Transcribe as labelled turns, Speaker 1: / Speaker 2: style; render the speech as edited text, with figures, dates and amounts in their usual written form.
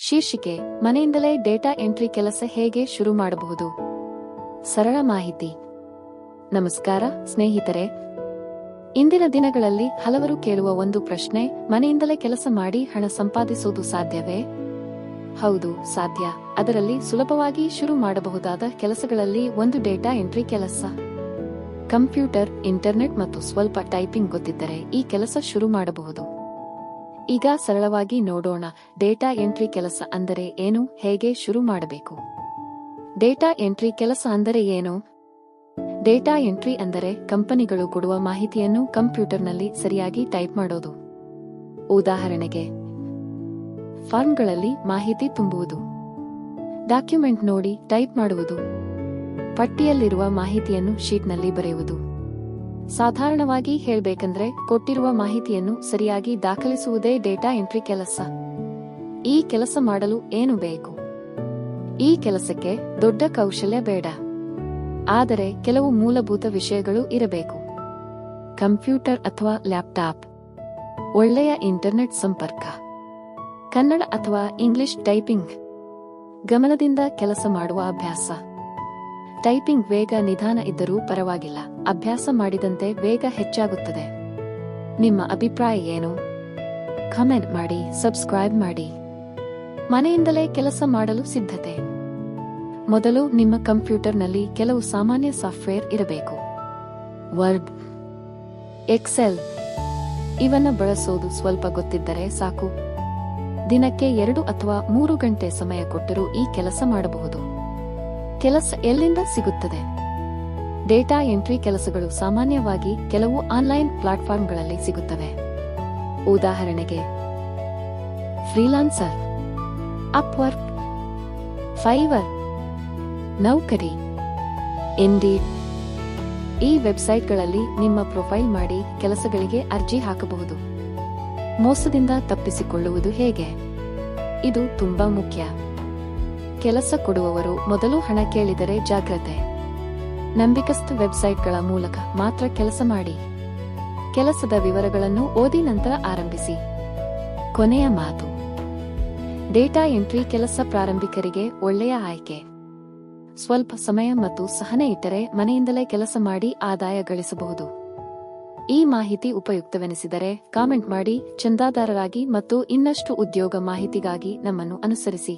Speaker 1: ಶೀರ್ಷಿಕೆ: ಮನೆಯಿಂದಲೇ data entry ಕೆಲಸ ಹೇಗೆ ಶುರು ಮಾಡಬಹುದು? ಸರಳ ಮಾಹಿತಿ. ನಮಸ್ಕಾರ ಸ್ನೇಹಿತರೆ. ಇಂದಿನ ದಿನಗಳಲ್ಲಿ ಹಲವರು ಕೇಳುವ ಒಂದು ಪ್ರಶ್ನೆ: ಮನೆಯಿಂದಲೇ ಕೆಲಸ ಮಾಡಿ ಹಣ ಸಂಪಾದಿಸುವುದು ಸಾಧ್ಯವೇ? ಹೌದು, ಸಾಧ್ಯ. ಅದರಲ್ಲಿ ಸುಲಭವಾಗಿ ಶುರು ಮಾಡಬಹುದಾದ ಕೆಲಸಗಳಲ್ಲಿ ಒಂದು ಡೇಟಾ ಎಂಟ್ರಿ ಕೆಲಸ. ಕಂಪ್ಯೂಟರ್, ಇಂಟರ್ನೆಟ್ ಮತ್ತು ಸ್ವಲ್ಪ ಟೈಪಿಂಗ್ ಗೊತ್ತಿದ್ದರೆ ಈ ಕೆಲಸ ಶುರು ಮಾಡಬಹುದು. ಈಗ ಸರಳವಾಗಿ ನೋಡೋಣ, ಡೇಟಾ ಎಂಟ್ರಿ ಕೆಲಸ ಅಂದರೆ ಏನು, ಹೇಗೆ ಶುರು ಮಾಡಬೇಕು. ಡೇಟಾ ಎಂಟ್ರಿ ಕೆಲಸ ಅಂದರೆ ಏನು? ಡೇಟಾ ಎಂಟ್ರಿ ಅಂದರೆ ಕಂಪನಿಗಳು ಕೊಡುವ ಮಾಹಿತಿಯನ್ನು ಕಂಪ್ಯೂಟರ್ನಲ್ಲಿ ಸರಿಯಾಗಿ ಟೈಪ್ ಮಾಡೋದು. ಉದಾಹರಣೆಗೆ, ಫಾರ್ಮ್ಗಳಲ್ಲಿ ಮಾಹಿತಿ ತುಂಬುವುದು, ಡಾಕ್ಯುಮೆಂಟ್ ನೋಡಿ ಟೈಪ್ ಮಾಡುವುದು, ಪಟ್ಟಿಯಲ್ಲಿರುವ ಮಾಹಿತಿಯನ್ನು ಶೀಟ್ನಲ್ಲಿ ಬರೆಯುವುದು. ಸಾಧಾರಣವಾಗಿ ಹೇಳಬೇಕಂದ್ರೆ ಕೊಟ್ಟಿರುವ ಮಾಹಿತಿಯನ್ನು ಸರಿಯಾಗಿ ದಾಖಲಿಸುವುದೇ ಡೇಟಾ ಎಂಟ್ರಿ ಕೆಲಸ. ಈ ಕೆಲಸ ಮಾಡಲು ಏನು ಬೇಕು? ಈ ಕೆಲಸಕ್ಕೆ ದೊಡ್ಡ ಕೌಶಲ್ಯ ಬೇಡ, ಆದರೆ ಕೆಲವು ಮೂಲಭೂತ ವಿಷಯಗಳು ಇರಬೇಕು. ಕಂಪ್ಯೂಟರ್ ಅಥವಾ ಲ್ಯಾಪ್ಟಾಪ್, ಒಳ್ಳೆಯ ಇಂಟರ್ನೆಟ್ ಸಂಪರ್ಕ, ಕನ್ನಡ ಅಥವಾ ಇಂಗ್ಲಿಷ್ ಟೈಪಿಂಗ್, ಗಮನದಿಂದ ಕೆಲಸ ಮಾಡುವ ಅಭ್ಯಾಸ. ಟೈಪಿಂಗ್ ವೇಗ ನಿಧಾನ ಇದ್ದರೂ ಪರವಾಗಿಲ್ಲ, ಅಭ್ಯಾಸ ಮಾಡಿದಂತೆ ವೇಗ ಹೆಚ್ಚಾಗುತ್ತದೆ. ನಿಮ್ಮ ಅಭಿಪ್ರಾಯ ಏನು? ಕಮೆಂಟ್ ಮಾಡಿ, ಸಬ್ಸ್ಕ್ರೈಬ್ ಮಾಡಿ. ಮನೆಯಿಂದಲೇ ಕೆಲಸ ಮಾಡಲು ಸಿದ್ಧತೆ. ಮೊದಲು ನಿಮ್ಮ ಕಂಪ್ಯೂಟರ್ನಲ್ಲಿ ಕೆಲವು ಸಾಮಾನ್ಯ ಸಾಫ್ಟ್ವೇರ್ ಇರಬೇಕು. ವರ್ಡ್, ಎಕ್ಸೆಲ್ ಇವನ್ನ ಬಳಸೋದು ಸ್ವಲ್ಪ ಗೊತ್ತಿದ್ದರೆ ಸಾಕು. ದಿನಕ್ಕೆ 2 ಅಥವಾ 3 ಗಂಟೆ ಸಮಯ ಕೊಟ್ಟರೂ ಈ ಕೆಲಸ ಮಾಡಬಹುದು. ಕೆಲಸ ಎಲ್ಲಿಂದ ಸಿಗುತ್ತದೆ? ಡೇಟಾ ಎಂಟ್ರಿ ಕೆಲಸಗಳು ಸಾಮಾನ್ಯವಾಗಿ ಕೆಲವು ಆನ್ಲೈನ್ ಪ್ಲಾಟ್ಫಾರ್ಮ್ಗಳಲ್ಲಿ ಸಿಗುತ್ತವೆ. ಉದಾಹರಣೆಗೆ, ಫ್ರೀಲಾನ್ಸರ್, ಅಪ್ವರ್ಕ್, ಫೈವರ್, ನೌಕರಿ, ಇಂಡೀಡ್. ಈ ವೆಬ್ಸೈಟ್ಗಳಲ್ಲಿ ನಿಮ್ಮ ಪ್ರೊಫೈಲ್ ಮಾಡಿ ಕೆಲಸಗಳಿಗೆ ಅರ್ಜಿ ಹಾಕಬಹುದು. ಮೋಸದಿಂದ ತಪ್ಪಿಸಿಕೊಳ್ಳುವುದು ಹೇಗೆ? ಇದು ತುಂಬಾ ಮುಖ್ಯ. ಕೆಲಸ ಕೊಡುವವರು ಮೊದಲು ಹಣ ಕೇಳಿದರೆ ಜಾಗ್ರತೆ. ನಂಬಿಕಸ್ಥ ವೆಬ್ಸೈಟ್ಗಳ ಮೂಲಕ ಮಾತ್ರ ಕೆಲಸ ಮಾಡಿ. ಕೆಲಸದ ವಿವರಗಳನ್ನು ಓದಿ ನಂತರ ಆರಂಭಿಸಿ. ಕೊನೆಯ ಮಾತು: ಡೇಟಾ ಎಂಟ್ರಿ ಕೆಲಸ ಪ್ರಾರಂಭಿಕರಿಗೆ ಒಳ್ಳೆಯ ಆಯ್ಕೆ. ಸ್ವಲ್ಪ ಸಮಯ ಮತ್ತು ಸಹನೆ ಇಟ್ಟರೆ ಮನೆಯಿಂದಲೇ ಕೆಲಸ ಮಾಡಿ ಆದಾಯ ಗಳಿಸಬಹುದು. ಈ ಮಾಹಿತಿ ಉಪಯುಕ್ತವೆನಿಸಿದರೆ ಕಾಮೆಂಟ್ ಮಾಡಿ, ಚಂದಾದಾರರಾಗಿ ಮತ್ತು ಇನ್ನಷ್ಟು ಉದ್ಯೋಗ ಮಾಹಿತಿಗಾಗಿ ನಮ್ಮನ್ನು ಅನುಸರಿಸಿ.